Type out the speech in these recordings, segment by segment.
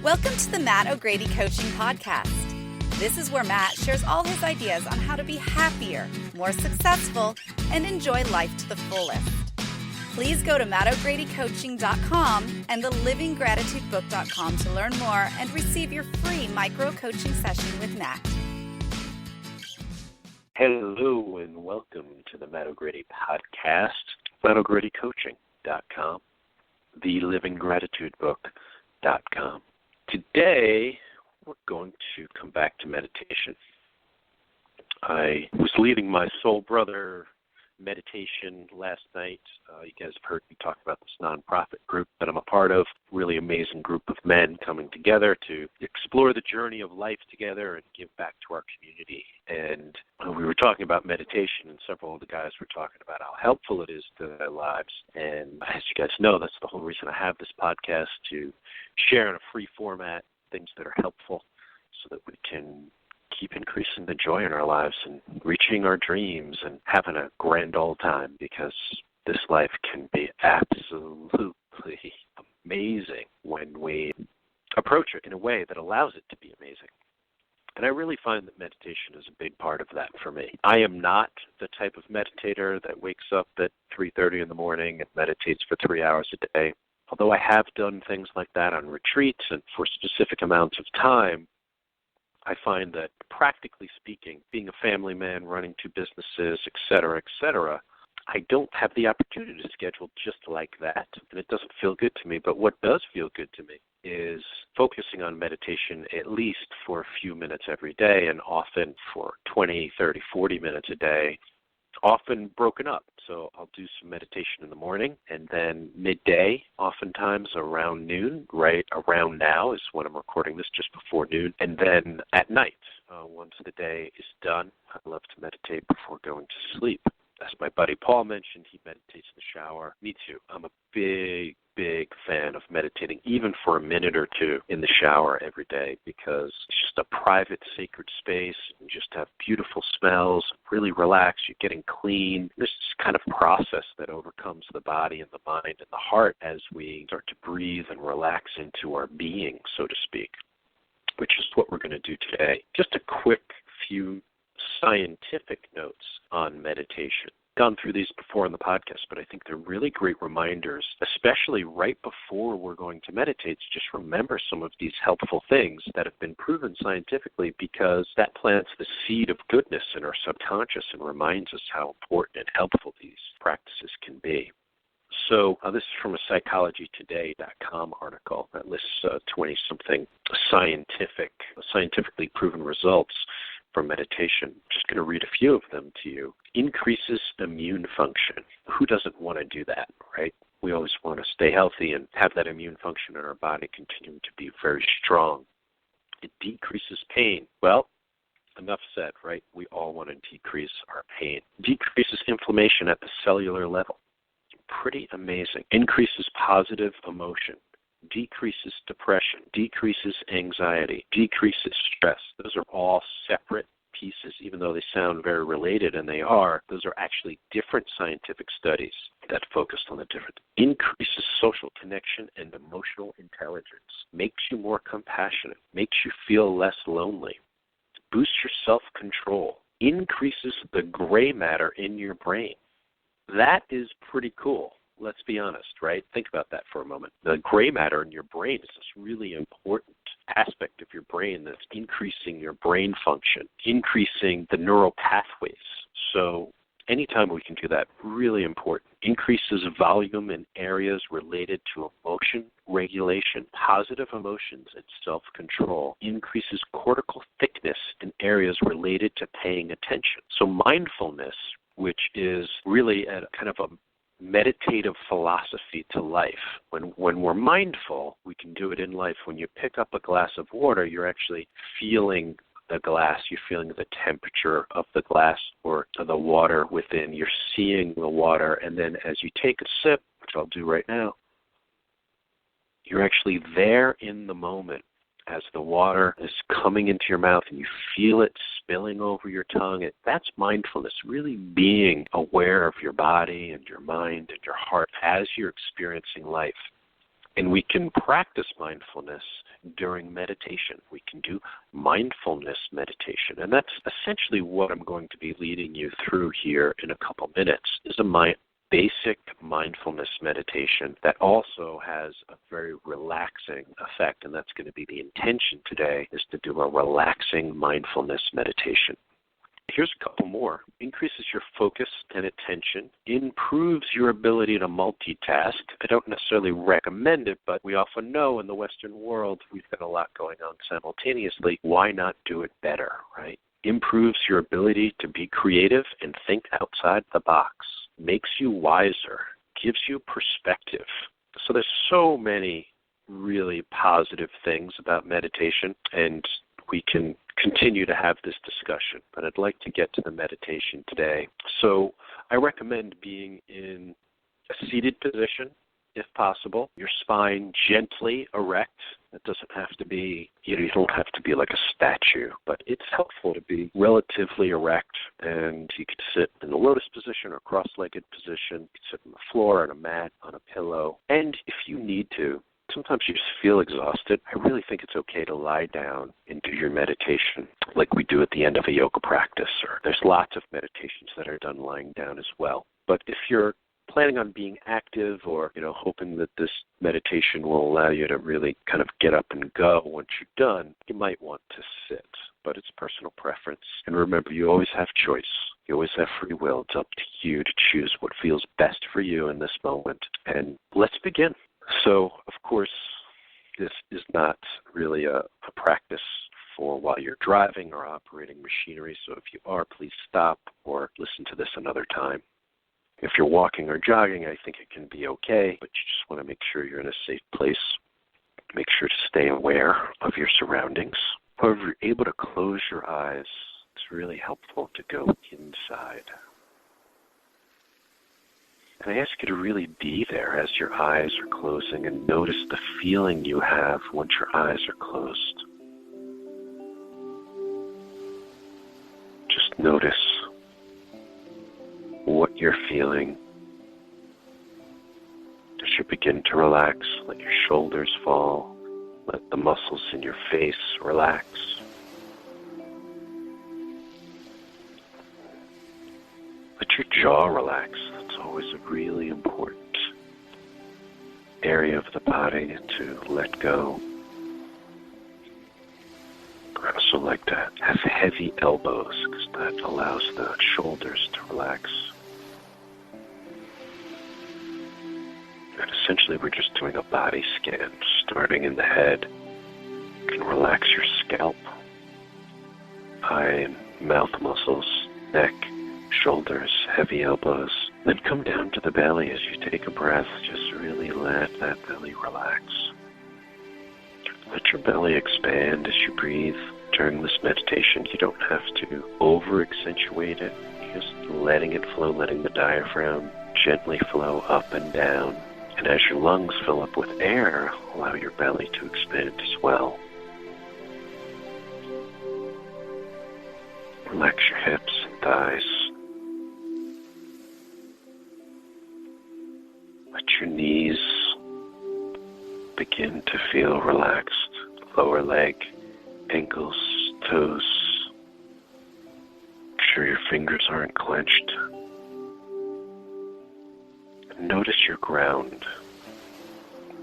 Welcome to the Matt O'Grady Coaching Podcast. This is where Matt shares all his ideas on how to be happier, more successful, and enjoy life to the fullest. Please go to mattogradycoaching.com and thelivinggratitudebook.com to learn more and receive your free micro-coaching session with Matt. Hello and welcome to the Matt O'Grady Podcast, mattogradycoaching.com, thelivinggratitudebook.com. Today, we're going to come back to meditation. I was leading my soul brother meditation last night. You guys have heard me talk about this nonprofit group that I'm a part of. Really amazing group of men coming together to explore the journey of life together and give back to our community. And we were talking about meditation, and several of the guys were talking about how helpful it is to their lives. And as you guys know, that's the whole reason I have this podcast, to share in a free format things that are helpful so that we can keep increasing the joy in our lives and reaching our dreams and having a grand old time, because this life can be absolutely amazing when we approach it in a way that allows it to be amazing. And I really find that meditation is a big part of that for me. I am not the type of meditator that wakes up at 3:30 in the morning and meditates for 3 hours a day. Although I have done things like that on retreats and for specific amounts of time, I find that, practically speaking, being a family man, running two businesses, et cetera, I don't have the opportunity to schedule just like that, and it doesn't feel good to me. But what does feel good to me is focusing on meditation at least for a few minutes every day, and often for 20, 30, 40 minutes a day, often broken up. So I'll do some meditation in the morning, and then midday, oftentimes around noon, right around now is when I'm recording this, just before noon, and then at night, once the day is done, I love to meditate before going to sleep. As my buddy Paul mentioned, he meditates in the shower. Me too. I'm a big fan of meditating, even for a minute or two in the shower every day, because it's just a private, sacred space. You just have beautiful smells, really relax. You're getting clean. This is kind of process that overcomes the body and the mind and the heart as we start to breathe and relax into our being, so to speak, which is what we're going to do today. Just a quick few scientific notes on meditation. Gone through these before on the podcast, but I think they're really great reminders, especially right before we're going to meditate, to just remember some of these helpful things that have been proven scientifically, because that plants the seed of goodness in our subconscious and reminds us how important and helpful these practices can be. So this is from a psychologytoday.com article that lists 20-something scientifically proven results for meditation. I'm just going to read a few of them to you. Increases immune function. Who doesn't want to do that, right? We always want to stay healthy and have that immune function in our body continue to be very strong. It decreases pain. Well, enough said, right? We all want to decrease our pain. Decreases inflammation at the cellular level. Pretty amazing. Increases positive emotion. Decreases depression, decreases anxiety, decreases stress. Those are all separate pieces, even though they sound very related, and they are. Those are actually different scientific studies that focused on the different. Increases social connection and emotional intelligence, makes you more compassionate, makes you feel less lonely, boosts your self-control, increases the gray matter in your brain. That is pretty cool. Let's be honest, right? Think about that for a moment. The gray matter in your brain is this really important aspect of your brain that's increasing your brain function, increasing the neural pathways. So anytime we can do that, really important. Increases volume in areas related to emotion regulation, positive emotions, and self-control. Increases cortical thickness in areas related to paying attention. So mindfulness, which is really a kind of a meditative philosophy to life. When we're mindful, we can do it in life. When you pick up a glass of water, you're actually feeling the glass. You're feeling the temperature of the glass or the water within. You're seeing the water. And then as you take a sip, which I'll do right now, you're actually there in the moment as the water is coming into your mouth and you feel it spilling over your tongue. That's mindfulness, really being aware of your body and your mind and your heart as you're experiencing life. And we can practice mindfulness during meditation. We can do mindfulness meditation. And that's essentially what I'm going to be leading you through here in a couple minutes, is a basic mindfulness meditation that also has a very relaxing effect. And that's going to be the intention today, is to do a relaxing mindfulness meditation. Here's a couple more. Increases your focus and attention, improves your ability to multitask. I don't necessarily recommend it, but we often know in the Western world we've got a lot going on simultaneously. Why not do it better, right? Improves your ability to be creative and think outside the box, makes you wiser, gives you perspective. So there's so many really positive things about meditation, and we can continue to have this discussion, but I'd like to get to the meditation today. So I recommend being in a seated position, if possible, your spine gently erect. It doesn't have to be, you don't have to be like a statue, but it's helpful to be relatively erect, and you could sit in a lotus position or cross-legged position. You could sit on the floor, on a mat, on a pillow, and if you need to, sometimes you just feel exhausted. I really think it's okay to lie down and do your meditation like we do at the end of a yoga practice. Or there's lots of meditations that are done lying down as well. But if you're planning on being active or, hoping that this meditation will allow you to really kind of get up and go once you're done, you might want to sit. But it's personal preference. And remember, you always have choice. You always have free will. It's up to you to choose what feels best for you in this moment. And let's begin. So, of course, this is not really a practice for while you're driving or operating machinery. So if you are, please stop or listen to this another time. If you're walking or jogging, I think it can be okay, but you just want to make sure you're in a safe place. Make sure to stay aware of your surroundings. However, you're able to close your eyes. It's really helpful to go inside. And I ask you to really be there as your eyes are closing and notice the feeling you have once your eyes are closed. Just notice what you're feeling. As you begin to relax, let your shoulders fall. Let the muscles in your face relax. Let your jaw relax. Always a really important area of the body to let go. I also like to have heavy elbows because that allows the shoulders to relax. And essentially we're just doing a body scan, starting in the head. You can relax your scalp, eye and mouth muscles, neck, shoulders, heavy elbows. Then come down to the belly as you take a breath. Just really let that belly relax. Let your belly expand as you breathe. During this meditation, you don't have to over-accentuate it. You're just letting it flow, letting the diaphragm gently flow up and down. And as your lungs fill up with air, allow your belly to expand as well. Relax your hips and thighs. Let your knees begin to feel relaxed. Lower leg, ankles, toes. Make sure your fingers aren't clenched. Notice your ground.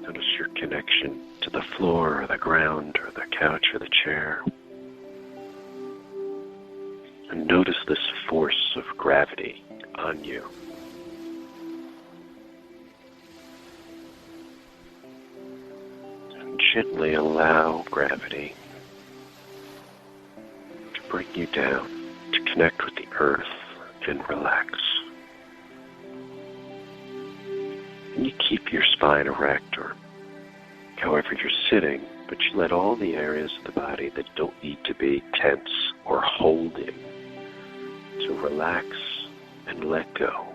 Notice your connection to the floor or the ground or the couch or the chair. And notice this force of gravity on you. Gently allow gravity to bring you down, to connect with the earth and relax. And you keep your spine erect or however you're sitting, but you let all the areas of the body that don't need to be tense or holding to relax and let go.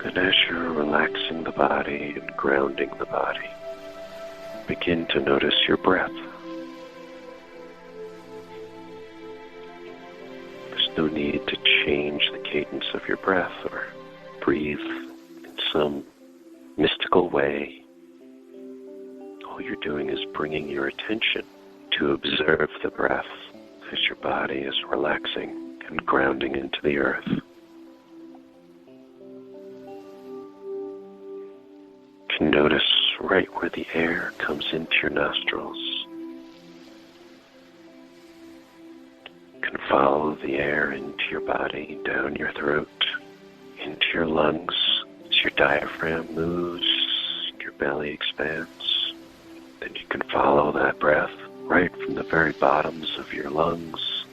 And as you're relaxing the body and grounding the body, begin to notice your breath. There's no need to change the cadence sense of your breath or breathe in some mystical way, all you're doing is bringing your attention to observe the breath as your body is relaxing and grounding into the earth. You can notice right where the air comes into your nostrils. You can follow the air into your body, down your throat, into your lungs as your diaphragm moves, your belly expands. Then you can follow that breath right from the very bottoms of your lungs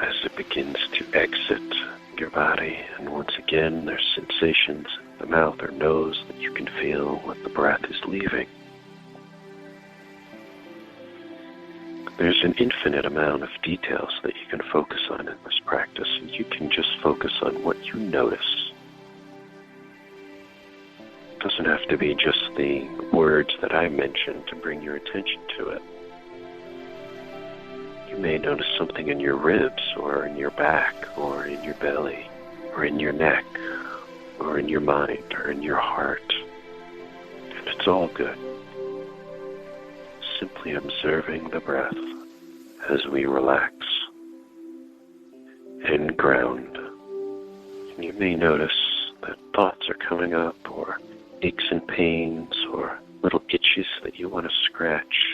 as it begins to exit your body. And once again, there's sensations in the mouth or nose that you can feel when the breath is leaving. There's an infinite amount of details that you can focus on in this practice, and you can just focus on what you notice. It doesn't have to be just the words that I mentioned to bring your attention to it. You may notice something in your ribs, or in your back, or in your belly, or in your neck, or in your mind, or in your heart. And it's all good. Simply observing the breath as we relax and ground. And you may notice that thoughts are coming up, or aches and pains, or little itches that you want to scratch.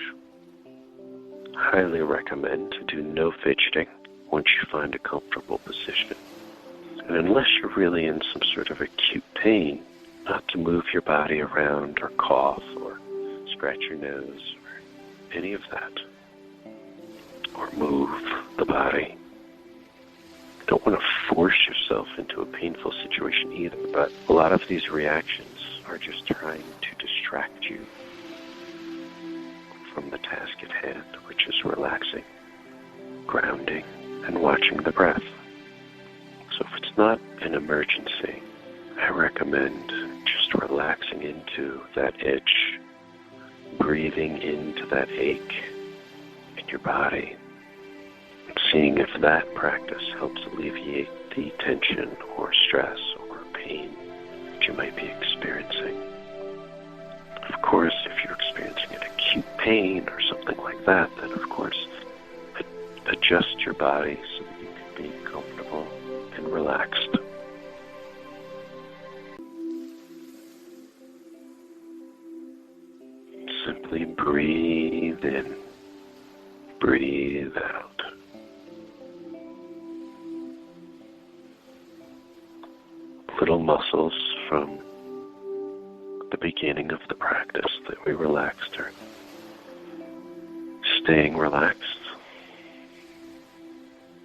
Highly recommend to do no fidgeting once you find a comfortable position. And unless you're really in some sort of acute pain, not to move your body around or cough or scratch your nose or any of that, or move the body. You don't want to force yourself into a painful situation either, but a lot of these reactions are just trying to distract you from the task at hand, which is relaxing, grounding, and watching the breath. So if it's not an emergency, I recommend just relaxing into that itch, breathing into that ache in your body, and seeing if that practice helps alleviate the tension or stress or pain that you might be experiencing. Of course, if you're experiencing an acute pain or something like that, then of course adjust your body so that you can be comfortable and relaxed. Simply breathe in, breathe out. Little muscles from the beginning of the practice that we relaxed are staying relaxed.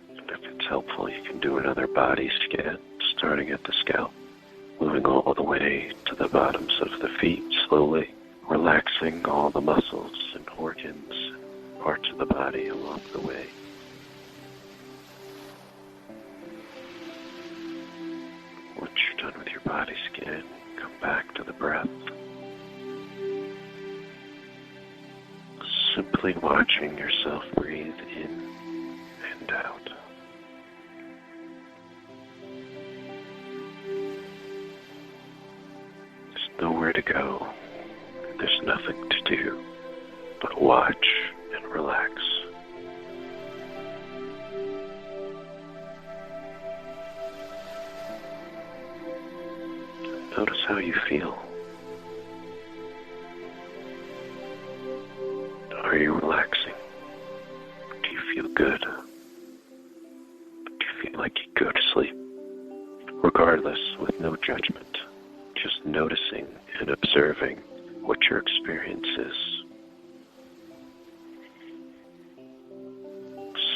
And if it's helpful, you can do another body scan, starting at the scalp, moving all the way to the bottoms of the feet slowly, relaxing all the muscles and organs, parts of the body along the way. Once you're done with your body scan, come back to the breath. Simply watching yourself breathe in and out. There's nowhere to go. There's nothing to do but watch and relax. Notice how you feel. Are you relaxing? Do you feel good? Do you feel like you go to sleep? Regardless, with no judgment, just noticing and observing what your experience is.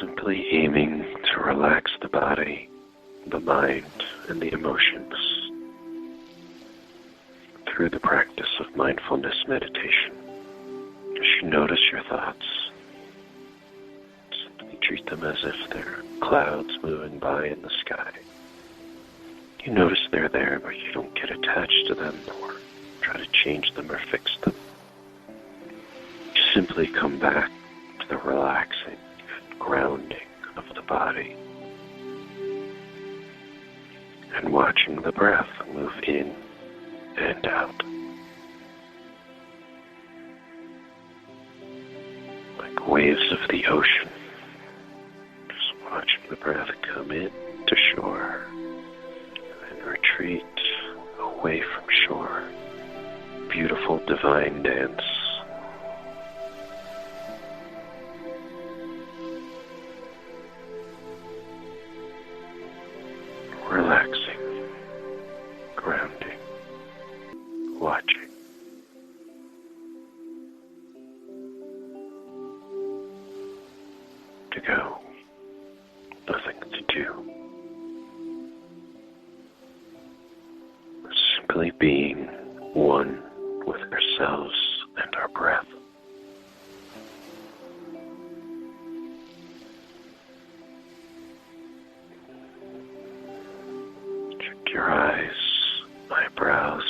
Simply aiming to relax the body, the mind, and the emotions through the practice of mindfulness meditation. As you notice your thoughts, simply treat them as if they're clouds moving by in the sky. You notice they're there, but you don't get attached to them or try to change them or fix them. You simply come back to the relaxing and grounding of the body. and watching the breath move in and out. Like waves of the ocean. Just watching the breath come in to shore and retreat away from shore. Beautiful divine dance. Relaxing, grounding, watching. To go, nothing to do. Simply being one with ourselves and our breath. Check your eyes, eyebrows,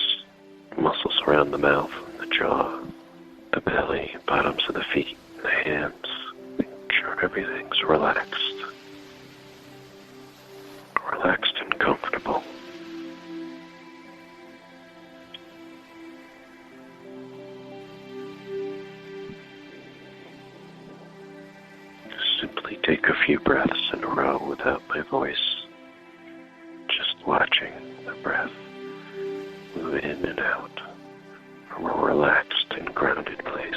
muscles around the mouth and the jaw, the belly, bottoms of the feet, and the hands. Make sure everything's relaxed. Relaxed and comfortable. Simply take a few breaths in a row without my voice. Just watching the breath move in and out from a relaxed and grounded place.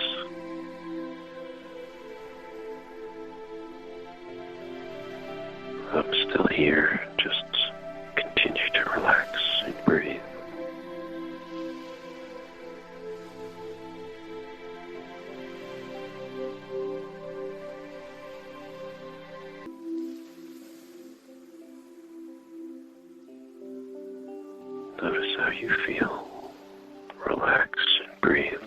I'm still here. Just continue to relax and breathe. Notice how you feel. Relax and breathe.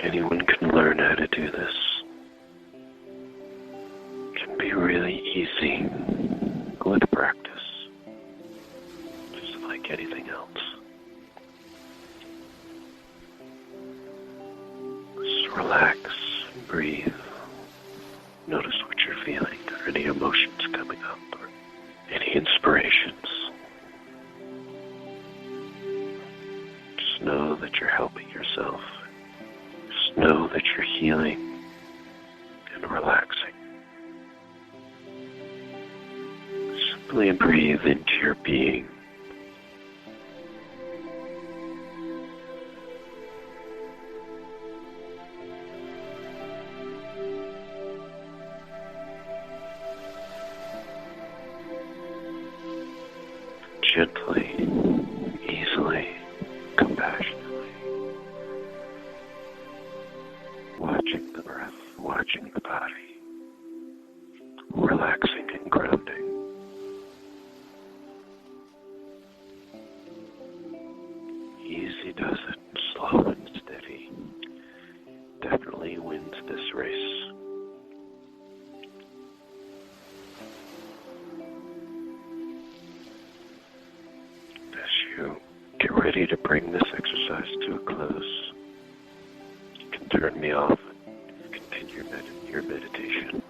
Anyone can learn how to do this. It can be really easy with practice, just like anything else. Just relax and breathe. Notice what you're feeling, or any emotions coming up, or any inspirations. Just know that you're helping yourself. Just know that you're healing and relaxing. Simply breathe into your being. Gently, easily, compassionately. Watching the breath, watching the body, relaxing and grounding. Easy does it, slow and steady. Definitely wins this race. As you get ready to bring this exercise to a close, you can turn me off and continue your meditation.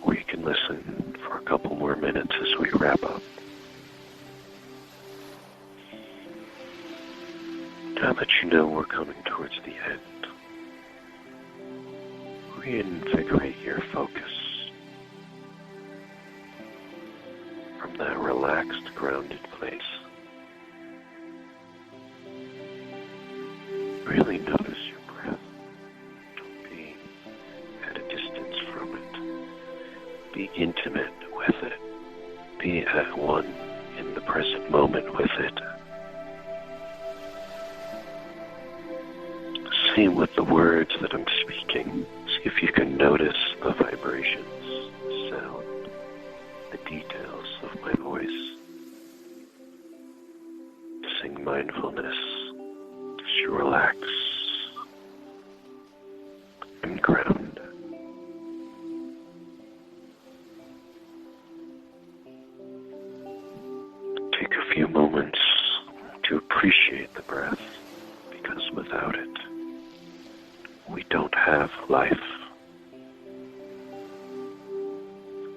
Or you can listen for a couple more minutes as we wrap up. Now that you know we're coming towards the end, reinvigorate your focus from that relaxed, grounded place. Really notice your breath. Don't be at a distance from it. Be intimate with it. Be at one in the present moment with it. See with the words that I'm speaking. See if you can notice the vibrations, the sound, the details of my voice. Sing mindfulness as you relax and ground. Take a few moments to appreciate the breath, because without it, we don't have life.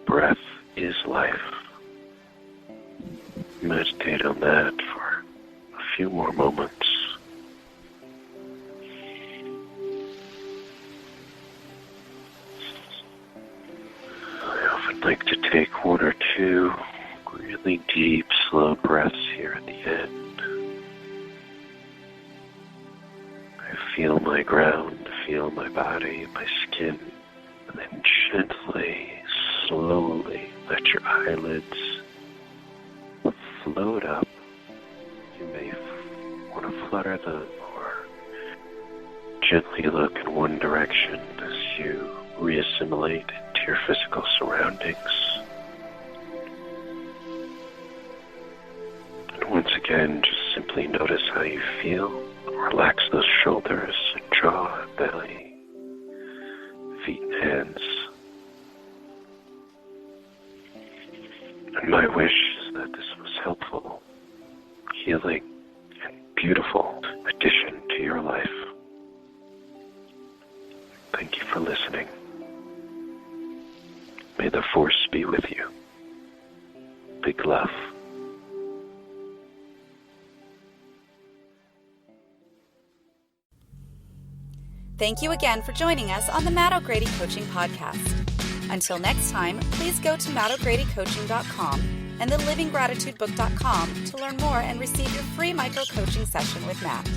Breath is life. Meditate on that for a few more moments. I often like to take one or two really deep, slow breaths here at the end. I feel my ground, feel my body, my skin, and then gently, slowly let your eyelids float up. You may want to flutter them or gently look in one direction as you reassimilate into your physical surroundings. And once again, just simply notice how you feel. Relax those shoulders, jaw, belly, feet and hands. And my wish is that this was helpful, healing, and beautiful addition to your life. Thank you for listening. May the force be with you. Big love. Thank you again for joining us on the Matt O'Grady Coaching Podcast. Until next time, please go to mattogradycoaching.com and thelivingGratitudebook.com to learn more and receive your free micro-coaching session with Matt.